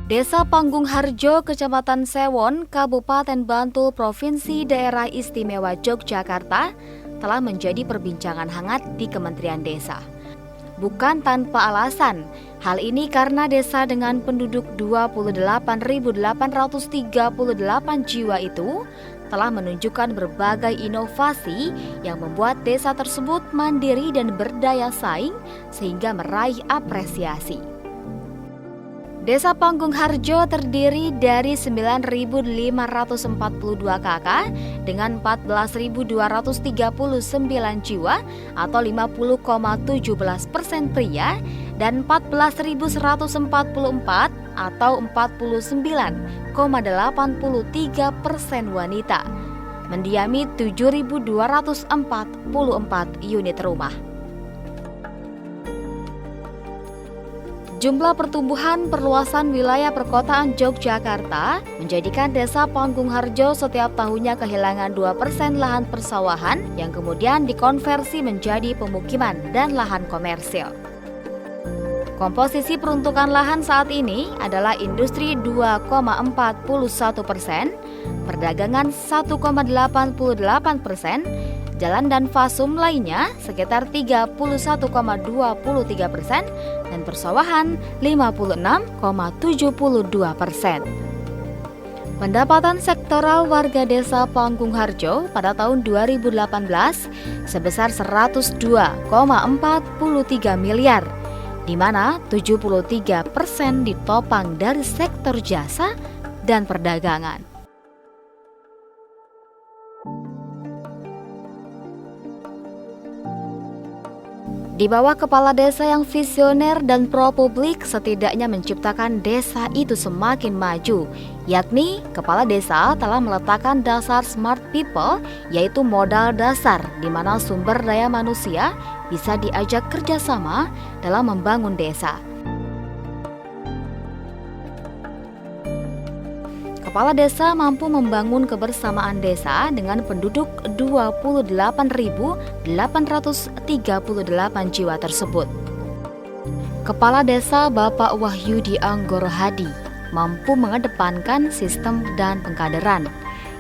Desa Panggung Harjo, Kecamatan Sewon, Kabupaten Bantul, Provinsi Daerah Istimewa Yogyakarta telah menjadi perbincangan hangat di Kementerian Desa. Bukan tanpa alasan, hal ini karena desa dengan penduduk 28.838 jiwa itu telah menunjukkan berbagai inovasi yang membuat desa tersebut mandiri dan berdaya saing sehingga meraih apresiasi. Desa Panggung Harjo terdiri dari 9.542 KK dengan 14.239 jiwa atau 50,17% pria dan 14.144 atau 49,83% wanita, mendiami 7.244 unit rumah. Jumlah pertumbuhan perluasan wilayah perkotaan Yogyakarta menjadikan Desa Panggung Harjo setiap tahunnya kehilangan 2% lahan persawahan yang kemudian dikonversi menjadi pemukiman dan lahan komersil. Komposisi peruntukan lahan saat ini adalah industri 2,41%, perdagangan 1,88%, jalan dan fasum lainnya sekitar 31,23%, dan persawahan 56,72%. Pendapatan sektoral warga Desa Panggung Harjo pada tahun 2018 sebesar 102,43 miliar, di mana 73% ditopang dari sektor jasa dan perdagangan. Di bawah kepala desa yang visioner dan pro-publik setidaknya menciptakan desa itu semakin maju, yakni kepala desa telah meletakkan dasar smart people, yaitu modal dasar di mana sumber daya manusia bisa diajak kerjasama dalam membangun desa. Kepala desa mampu membangun kebersamaan desa dengan penduduk 28.838 jiwa tersebut. Kepala desa Bapak Wahyudi Anggoro Hadi mampu mengedepankan sistem dan pengkaderan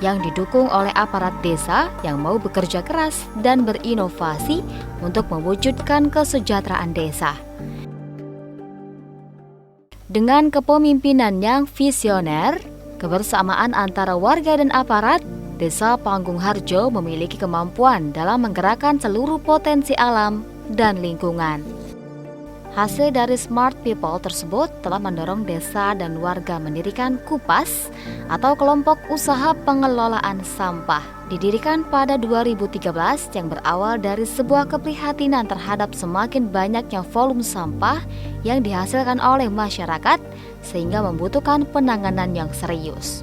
yang didukung oleh aparat desa yang mau bekerja keras dan berinovasi untuk mewujudkan kesejahteraan desa. Dengan kepemimpinan yang visioner, kebersamaan antara warga dan aparat, Desa Panggung Harjo memiliki kemampuan dalam menggerakkan seluruh potensi alam dan lingkungan. Hasil dari Smart People tersebut telah mendorong desa dan warga mendirikan KUPAS atau Kelompok Usaha Pengelolaan Sampah, didirikan pada 2013 yang berawal dari sebuah keprihatinan terhadap semakin banyaknya volume sampah yang dihasilkan oleh masyarakat sehingga membutuhkan penanganan yang serius.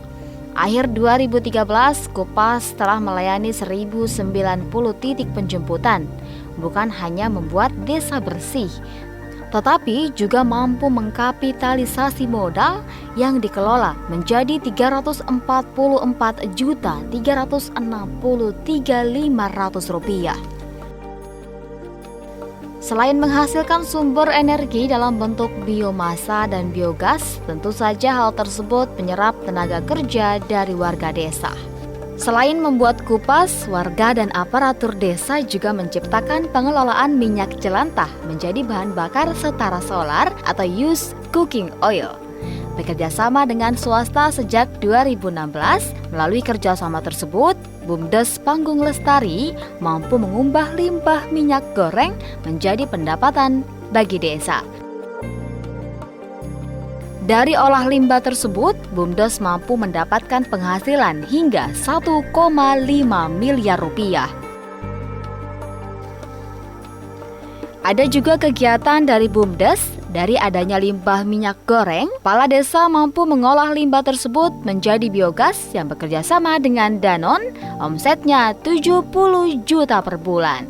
Akhir 2013, KUPAS telah melayani 1.090 titik penjemputan, bukan hanya membuat desa bersih, tetapi juga mampu mengkapitalisasi modal yang dikelola menjadi Rp344.363.500. Selain menghasilkan sumber energi dalam bentuk biomasa dan biogas, tentu saja hal tersebut menyerap tenaga kerja dari warga desa. Selain membuat KUPAS, warga dan aparatur desa juga menciptakan pengelolaan minyak jelantah menjadi bahan bakar setara solar atau used cooking oil. Bekerja sama dengan swasta sejak 2016, melalui kerjasama tersebut, BUMDes Panggung Lestari mampu mengubah limbah minyak goreng menjadi pendapatan bagi desa. Dari olah limbah tersebut, BUMDes mampu mendapatkan penghasilan hingga 1,5 miliar rupiah. Ada juga kegiatan dari BUMDes. Dari adanya limbah minyak goreng, kepala desa mampu mengolah limbah tersebut menjadi biogas yang bekerja sama dengan Danone, omsetnya 70 juta per bulan.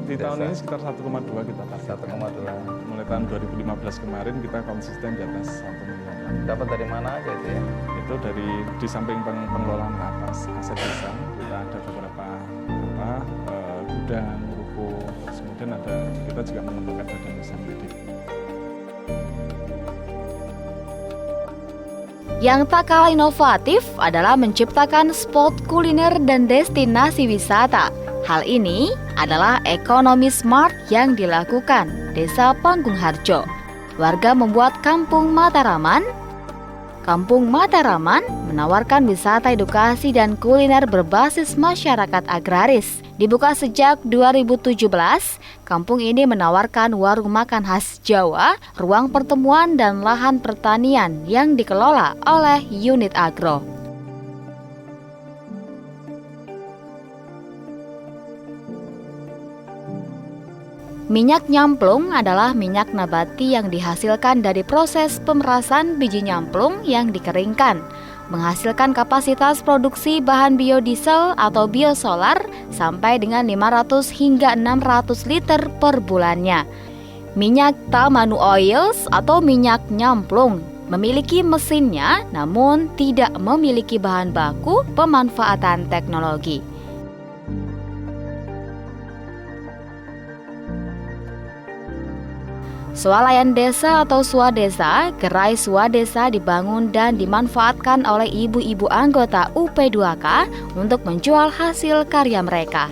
Di tahun ini sekitar 1,2 kita targetkan. 1,2. Mulai tahun 2015 kemarin kita konsisten di atas 1 miliar. Dapat dari mana aja itu ya? Itu dari di samping pengelolaan atas aset desa, kita ada beberapa gudang, ruko, kemudian kita juga mengembangkan badan usaha. Yang tak kalah inovatif adalah menciptakan spot kuliner dan destinasi wisata. Hal ini adalah ekonomi smart yang dilakukan Desa Panggungharjo. Warga membuat Kampung Mataraman. Kampung Mataraman menawarkan wisata edukasi dan kuliner berbasis masyarakat agraris. Dibuka sejak 2017, kampung ini menawarkan warung makan khas Jawa, ruang pertemuan dan lahan pertanian yang dikelola oleh unit agro. Minyak nyamplung adalah minyak nabati yang dihasilkan dari proses pemerasan biji nyamplung yang dikeringkan, menghasilkan kapasitas produksi bahan biodiesel atau biosolar sampai dengan 500 hingga 600 liter per bulannya. Minyak Tamanu Oils atau minyak nyamplung memiliki mesinnya namun tidak memiliki bahan baku pemanfaatan teknologi. Swalayan desa atau swadesa, gerai swadesa dibangun dan dimanfaatkan oleh ibu-ibu anggota UP2K untuk menjual hasil karya mereka.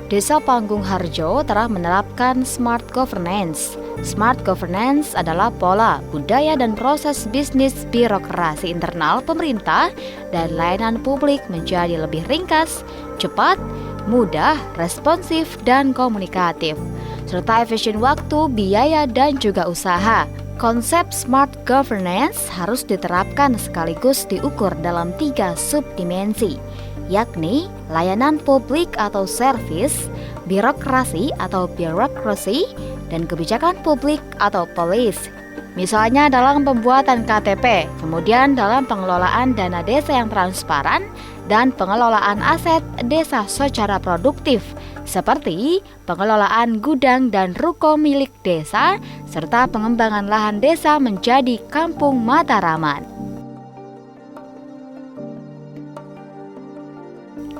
Desa Panggungharjo telah menerapkan smart governance. Smart governance adalah pola, budaya, dan proses bisnis birokrasi internal pemerintah dan layanan publik menjadi lebih ringkas, cepat, mudah, responsif, dan komunikatif, serta efisien waktu, biaya, dan juga usaha. Konsep smart governance harus diterapkan sekaligus diukur dalam 3 subdimensi, yakni layanan publik atau service, birokrasi atau bureaucracy, dan kebijakan publik atau policy. Misalnya dalam pembuatan KTP, kemudian dalam pengelolaan dana desa yang transparan, dan pengelolaan aset desa secara produktif, seperti pengelolaan gudang dan ruko milik desa, serta pengembangan lahan desa menjadi Kampung Mataraman.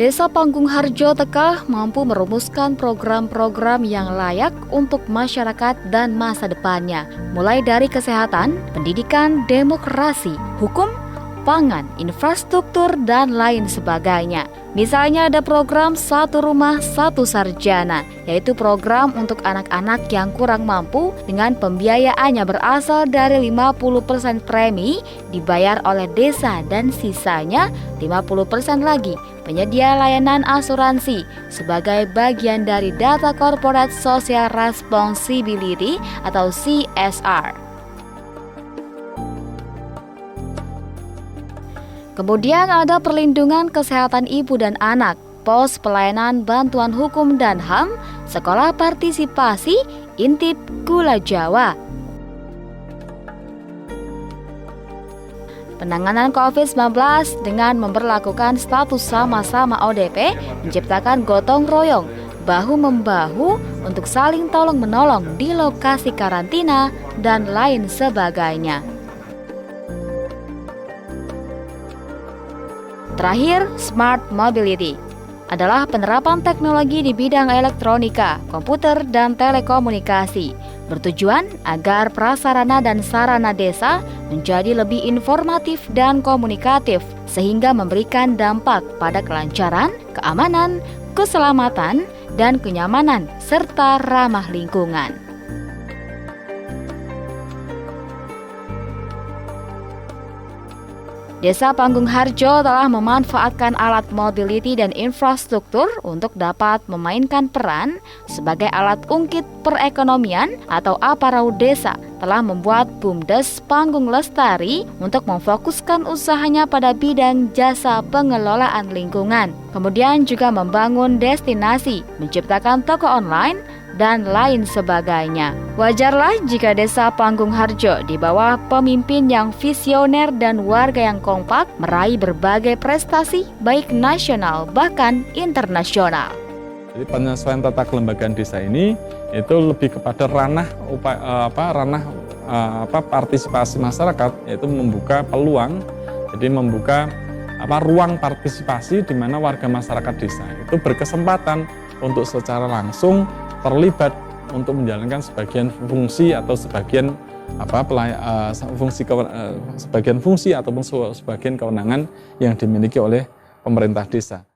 Desa Panggungharjo Tekah mampu merumuskan program-program yang layak untuk masyarakat dan masa depannya, mulai dari kesehatan, pendidikan, demokrasi, hukum, pangan, infrastruktur, dan lain sebagainya. Misalnya ada program Satu Rumah Satu Sarjana, yaitu program untuk anak-anak yang kurang mampu dengan pembiayaannya berasal dari 50% premi dibayar oleh desa dan sisanya 50% lagi penyedia layanan asuransi sebagai bagian dari Data Corporate Social Responsibility atau CSR. Kemudian ada perlindungan kesehatan ibu dan anak, pos pelayanan bantuan hukum dan HAM, sekolah partisipasi, intip gula Jawa. Penanganan COVID-19 dengan memberlakukan status sama-sama ODP, menciptakan gotong royong, bahu-membahu untuk saling tolong-menolong di lokasi karantina, dan lain sebagainya. Terakhir, Smart Mobility adalah penerapan teknologi di bidang elektronika, komputer, dan telekomunikasi, bertujuan agar prasarana dan sarana desa menjadi lebih informatif dan komunikatif, sehingga memberikan dampak pada kelancaran, keamanan, keselamatan, dan kenyamanan, serta ramah lingkungan. Desa Panggungharjo telah memanfaatkan alat mobility dan infrastruktur untuk dapat memainkan peran sebagai alat ungkit perekonomian atau Aparau Desa, telah membuat BUMDes Panggung Lestari untuk memfokuskan usahanya pada bidang jasa pengelolaan lingkungan. Kemudian juga membangun destinasi, menciptakan toko online, dan lain sebagainya. Wajarlah jika Desa Panggungharjo di bawah pemimpin yang visioner dan warga yang kompak meraih berbagai prestasi baik nasional bahkan internasional. Jadi penyesuaian tata kelembagaan desa ini itu lebih kepada ranah partisipasi masyarakat, yaitu membuka peluang, jadi membuka ruang partisipasi di mana warga masyarakat desa itu berkesempatan untuk secara langsung terlibat untuk menjalankan sebagian fungsi atau sebagian sebagian fungsi ataupun sebagian kewenangan yang dimiliki oleh pemerintah desa.